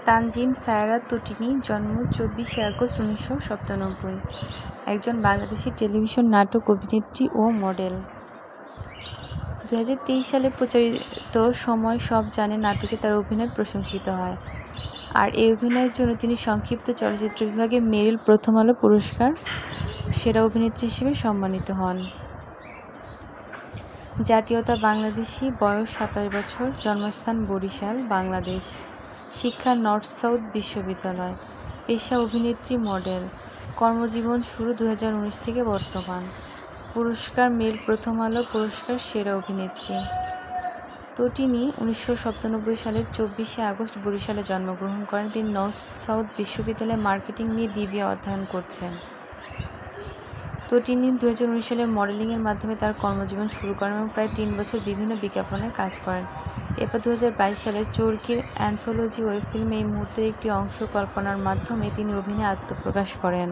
তানজিম সায়রা তটিনী, জন্ম 24শে আগস্ট 1997, একজন বাংলাদেশি টেলিভিশন নাটক অভিনেত্রী ও মডেল। 2023 সালে প্রচারিত সময় সব জানে নাটকে তার অভিনয় প্রশংসিত হয়, আর এই অভিনয়ের জন্য তিনি সংক্ষিপ্ত চলচ্চিত্র বিভাগে মেরিল প্রথম আলো পুরস্কার সেরা অভিনেত্রী হিসেবে সম্মানিত হন। জাতীয়তা বাংলাদেশি, বয়স 27 বছর, জন্মস্থান বরিশাল, বাংলাদেশ, শিক্ষা নর্থ সাউথ বিশ্ববিদ্যালয়, পেশা অভিনেত্রী, মডেল, কর্মজীবন শুরু 2019 থেকে বর্তমান, পুরস্কার মেরিল প্রথম আলো পুরস্কার সেরা অভিনেত্রী। তটিনী 1997 সালের 24শে আগস্ট বরিশালে জন্মগ্রহণ করেন। তিনি নর্থ সাউথ বিশ্ববিদ্যালয়ে মার্কেটিং নিয়ে বিবিএ অধ্যয়ন করছেন। তটিনী 2019 সালে মডেলিংয়ের মাধ্যমে তার কর্মজীবন শুরু করেন এবং প্রায় 3 বছর বিভিন্ন বিজ্ঞাপনের কাজ করেন। এরপর 2022 সালে চরকির অ্যান্থোলজি ওয়েব ফিল্মে এই মুহূর্তের একটি অংশ কল্পনার মাধ্যমে তিনি অভিনয়ে আত্মপ্রকাশ করেন।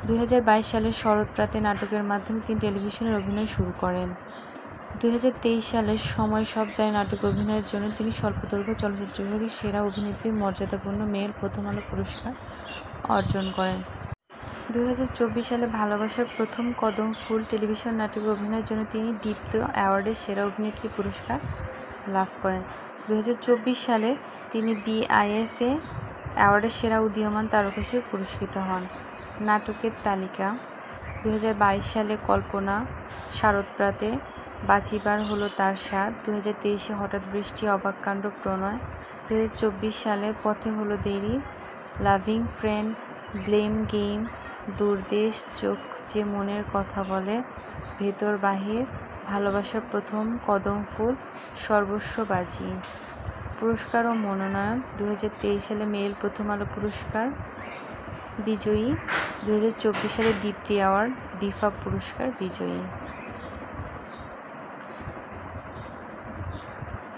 2022 সালে শরৎপ্রাতে নাটকের মাধ্যমে তিনি টেলিভিশনের অভিনয় শুরু করেন। 2023 সালে সময় সব জানে নাটকে অভিনয়ের জন্য তিনি স্বল্পদৈর্ঘ্য চলচ্চিত্র বিভাগে সেরা অভিনেত্রীর মর্যাদাপূর্ণ মেরিল প্রথম আলো পুরস্কার অর্জন করেন। 2024 সালে ভালোবাসার প্রথম কদম ফুল টেলিভিশন নাটকে অভিনয়ের জন্য তিনি দীপ্ত অ্যাওয়ার্ডের সেরা অভিনেত্রী পুরস্কার লাভ করেন। 2024 সালে তিনি বিআইএফএ অ্যাওয়ার্ডের সেরা উদীয়মান তারকা হিসেবে পুরস্কৃত হন। নাটকের তালিকা: 2022 সালে কল্পনা, শরৎপ্রাতে, বাঁচিবার হলো তার স্বাদ, 2023 হঠাৎ বৃষ্টি, অবাক কাণ্ড, প্রণয়, 2024 সালে পথে হলো দেরি, লাভিং ফ্রেন্ড, ব্লেম গেম, দূরদেশ, চোখ যে মনের কথা বলে, ভেতর বাহির, ভালোবাসার প্রথম কদম ফুল, সর্বস্ববাজি। পুরস্কার ও মনোনয়ন: 2023 সালে মেরিল প্রথম আলো পুরস্কার বিজয়ী, 2024 সালে দীপ্তি অ্যাওয়ার্ড, বিফা পুরস্কার বিজয়ী।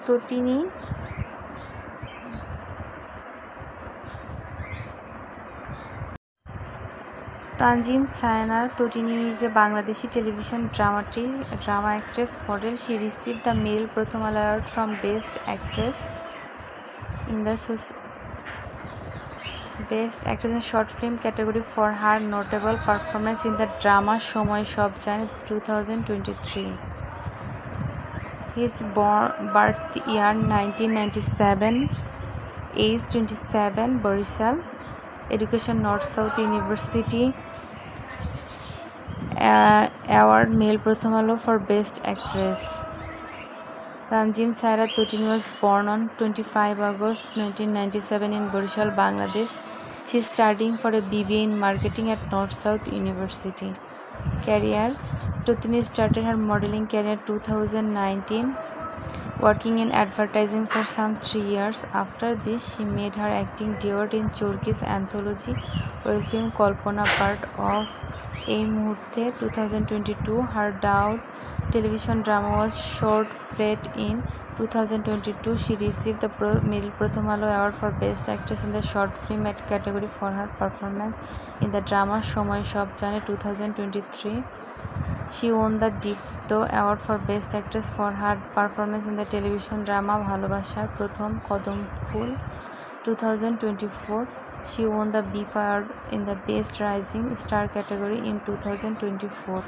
তটিনী Tanzim Sayana Totini is a Bangladeshi television drama actress, model. She received the Meryl Prothom Award from Best Actress in Short Film category for her notable performance in the drama Shomoy Shob Jane 2023. His birth year 1997, age 27, Borishal, education North South University, award Meryl Prothom Alo for Best Actress. Tanzim Sayra Totini was born on 25 August 1997 in Borishal, Bangladesh. She is studying for a BBA in marketing at North South University. Career: Totini started her modeling career 2019, working in advertising for some 3 years. After this, she made her acting debut in Chorki's anthology web film Kalpana, part of Ei Muhurte 2022. Her debut television drama was Short Played in 2022. She received the Meryl Prothom Alo Award for Best Actress in the Short Film category for her performance in the drama Shomoy Shob Jane 2023. She won the Dipto Award for Best Actress for her performance in the television drama Bhalobashar Prothom Kodom Phul 2024. She won the BIFA Award in the Best Rising Star category in 2024.